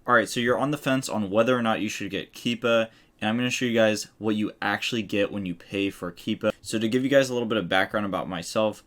Alright, so you're on the fence on whether or not you should get Keepa, and I'm going to show you guys what you actually get when you pay for Keepa. So to give you guys a little bit of background about myself,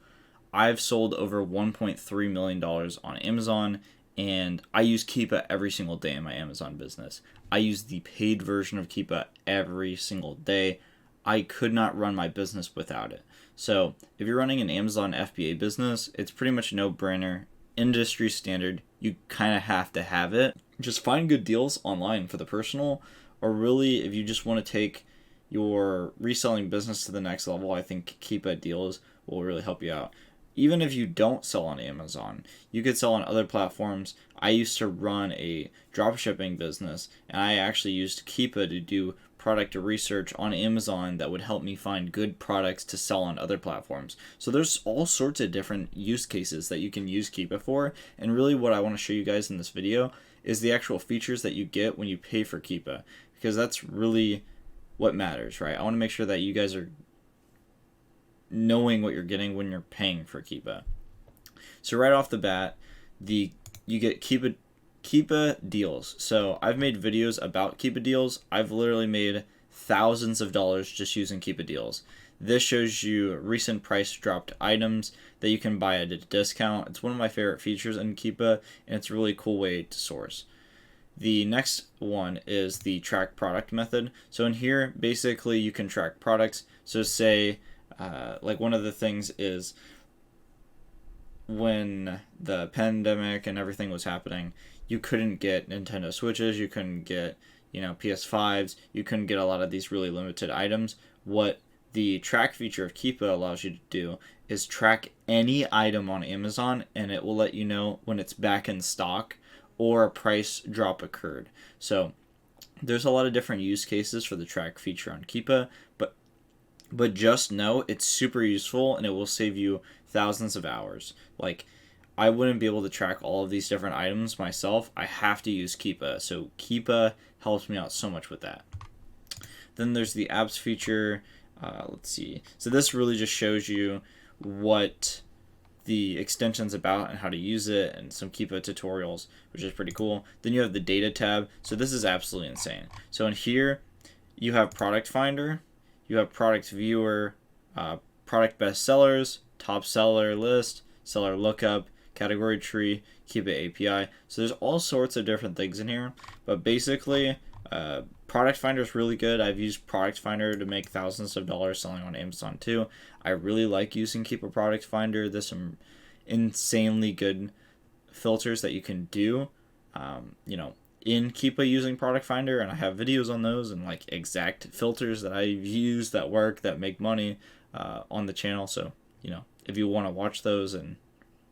I've sold over $1.3 million on Amazon, and I use Keepa every single day in my Amazon business. I use the paid version of Keepa every single day. I could not run my business without it. So if you're running an Amazon FBA business, it's pretty much a no-brainer. Industry standard, you kind of have to have it. Just find good deals online for the personal, or really if you just want to take your reselling business to the next level, I think Keepa Deals will really help you out. Even if you don't sell on Amazon, you could sell on other platforms. I used to run a dropshipping business, and I actually used Keepa to do product research on Amazon that would help me find good products to sell on other platforms. So there's all sorts of different use cases that you can use Keepa for, and really what I want to show you guys in this video is the actual features that you get when you pay for Keepa, because that's really what matters, right? I want to make sure that you guys are knowing what you're getting when you're paying for Keepa. So right off the bat, you get Keepa Deals. So I've made videos about Keepa Deals. I've literally made thousands of dollars just using Keepa Deals. This shows you recent price dropped items that you can buy at a discount. It's one of my favorite features in Keepa, and it's a really cool way to source. The next one is the track product method. So in here, basically you can track products. So say, like one of the things is when the pandemic and everything was happening, you couldn't get Nintendo Switches, you couldn't get, PS5s, you couldn't get a lot of these really limited items. What the track feature of Keepa allows you to do is track any item on Amazon, and it will let you know when it's back in stock or a price drop occurred. So there's a lot of different use cases for the track feature on Keepa, but just know it's super useful and it will save you thousands of hours. Like, I wouldn't be able to track all of these different items myself. I have to use Keepa. So Keepa helps me out so much with that. Then there's the apps feature. Let's see. So this really just shows you what the extension's about and how to use it, and some Keepa tutorials, which is pretty cool. Then you have the data tab. So this is absolutely insane. So in here, you have product finder, you have product viewer, product bestsellers, top seller list, seller lookup, category tree, Keepa API. So there's all sorts of different things in here, but basically product finder is really good. I've used product finder to make thousands of dollars selling on Amazon too. I really like using Keepa product finder. There's some insanely good filters that you can do in Keepa using product finder, and I have videos on those and like exact filters that I've used that work, that make money on the channel. So if you want to watch those and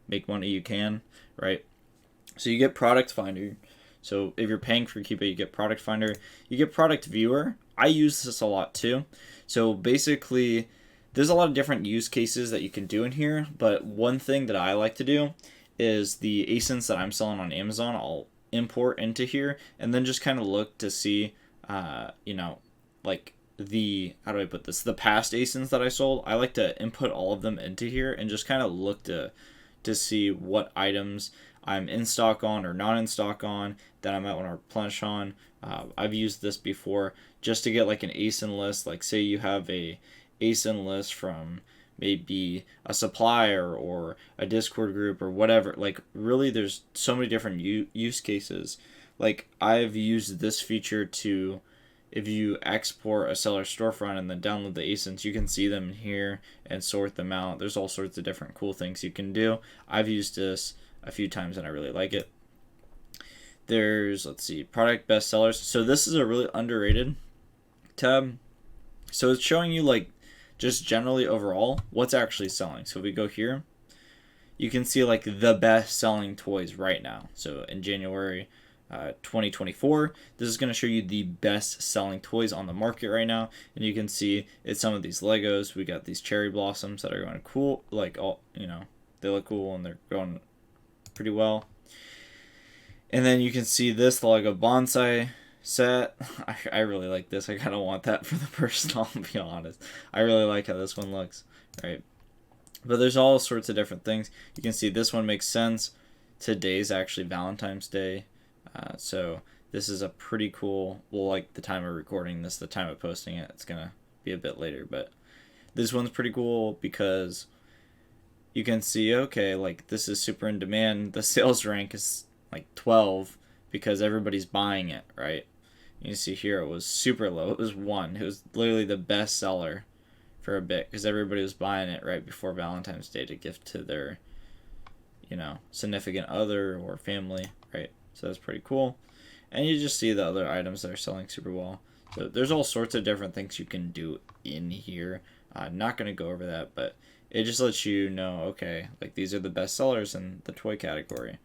make money, you can, right? So you get product finder. So if you're paying for Keepa, you get product finder. You get product viewer. I use this a lot too. So basically, there's a lot of different use cases that you can do in here, but one thing that I like to do is the ASINs that I'm selling on Amazon, I'll import into here and then just kind of look to see, like how do I put this? The past ASINs that I sold, I like to input all of them into here and just kind of look to see what items I'm in stock on or not in stock on that I might want to replenish on. I've used this before just to get like an ASIN list. Like say you have a ASIN list from maybe a supplier or a Discord group or whatever. Like really there's so many different use cases. Like I've used this feature to, if you export a seller storefront and then download the ASINs, you can see them in here and sort them out. There's all sorts of different cool things you can do. I've used this a few times and I really like it. There's, let's see, product bestsellers. So this is a really underrated tab. So it's showing you like just generally overall what's actually selling. So if we go here, you can see like the best selling toys right now. So in January 2024, this is going to show you the best selling toys on the market right now, and you can see it's some of these Legos. We got these cherry blossoms that are going cool, like all they look cool and they're going pretty well. And then you can see this, the Lego bonsai set. I really like this. I kind of want that for the personal, I'll be honest. I really like how this one looks, right? But there's all sorts of different things. You can see this one makes sense. Today's actually Valentine's Day. So this is a pretty cool, well, like the time of recording this, the time of posting it, it's going to be a bit later, but this one's pretty cool because you can see, okay, like this is super in demand. The sales rank is like 12 because everybody's buying it, right? You see here it was super low. It was 1. It was literally the best seller for a bit because everybody was buying it right before Valentine's Day to gift to their, significant other or family, right? So that's pretty cool. And you just see the other items that are selling super well. So there's all sorts of different things you can do in here. I'm not going to go over that, but it just lets you know, okay, like these are the best sellers in the toy category.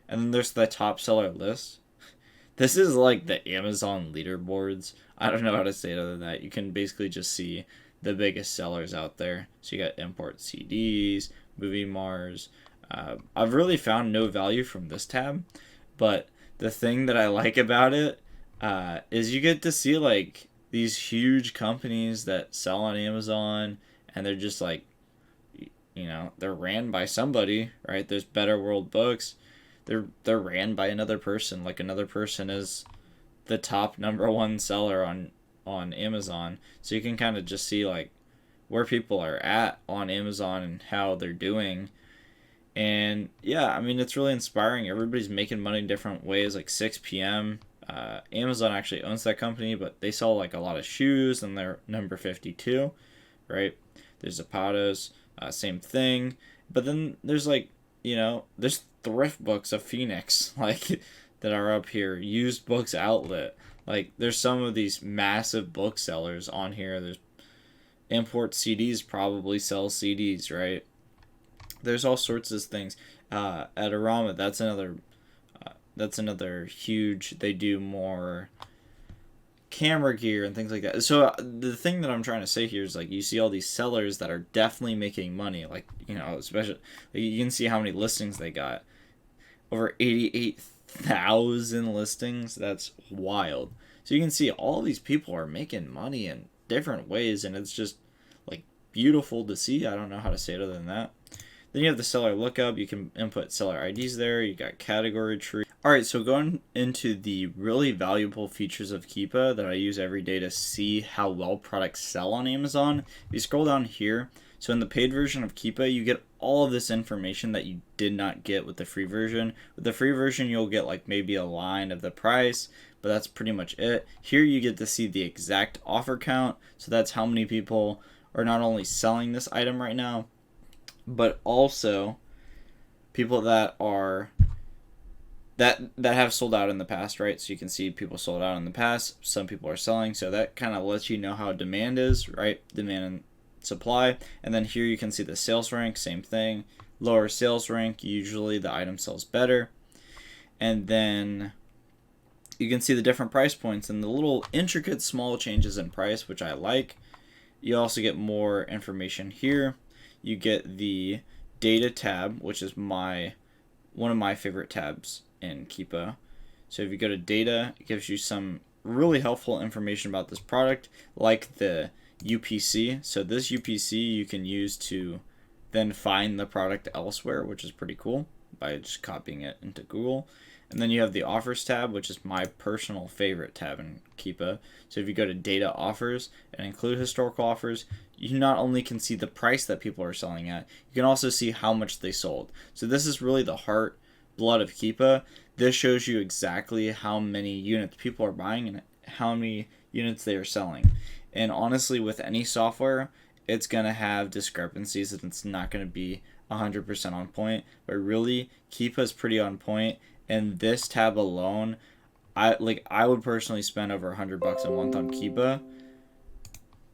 And then there's the top seller list. This is like the Amazon leaderboards. I don't know how to say it other than that. You can basically just see the biggest sellers out there. So you got import CDs, movie Mars. I've really found no value from this tab, but the thing that I like about it is you get to see like these huge companies that sell on Amazon, and they're just like, they're ran by somebody, right? There's Better World Books. They're ran by another person. Like another person is the top number one seller on Amazon. So you can kind of just see like where people are at on Amazon and how they're doing. And yeah, I mean, it's really inspiring. Everybody's making money in different ways. Like 6 p.m. Amazon actually owns that company, but they sell like a lot of shoes, and they're number 52, right? There's Zapatos, same thing. But then there's like, there's Thrift Books of Phoenix, like that are up here. Used Books Outlet. Like there's some of these massive booksellers on here. There's Import CDs probably sell CDs, right? There's all sorts of things. At Arama, that's another huge. They do more camera gear and things like that. So the thing that I'm trying to say here is like you see all these sellers that are definitely making money. Like especially like, you can see how many listings they got. Over 88,000 listings. That's wild. So you can see all these people are making money in different ways, and it's just like beautiful to see. I don't know how to say it other than that. Then you have the seller lookup. You can input seller IDs there. You got category tree. All right, so going into the really valuable features of Keepa that I use every day to see how well products sell on Amazon. If you scroll down here, so in the paid version of Keepa, you get all of this information that you did not get with the free version. With the free version, you'll get like maybe a line of the price, but that's pretty much it. Here you get to see the exact offer count. So that's how many people are not only selling this item right now, but also people that are that have sold out in the past, right? So you can see people sold out in the past, some people are selling, so that kind of lets you know how demand is, right? Demand and supply. And then here you can see the sales rank, same thing. Lower sales rank, usually the item sells better. And then you can see the different price points and the little intricate small changes in price, which I like. You also get more information here. You get the data tab, which is one of my favorite tabs in Keepa. So if you go to data, it gives you some really helpful information about this product, like the UPC. So this UPC you can use to then find the product elsewhere, which is pretty cool by just copying it into Google. And then you have the offers tab, which is my personal favorite tab in Keepa. So if you go to data offers and include historical offers, you not only can see the price that people are selling at, you can also see how much they sold. So this is really the heart blood of Keepa. This shows you exactly how many units people are buying and how many units they are selling. And honestly, with any software, it's going to have discrepancies and it's not going to be 100% on point. But really, Keepa is pretty on point. And this tab alone, I would personally spend over $100 a month on Keepa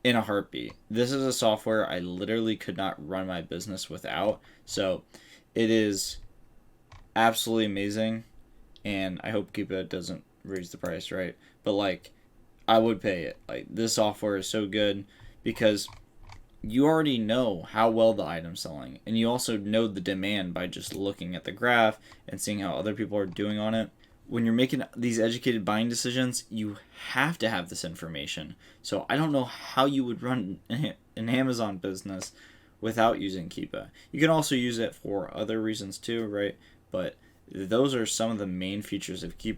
in a heartbeat. This is a software I literally could not run my business without. So it is absolutely amazing. And I hope Keepa doesn't raise the price, right? But like, I would pay it. Like, this software is so good because you already know how well the item's selling, and you also know the demand by just looking at the graph and seeing how other people are doing on it. When you're making these educated buying decisions, you have to have this information. So I don't know how you would run an Amazon business without using Keepa. You can also use it for other reasons too, right? But those are some of the main features of Keepa.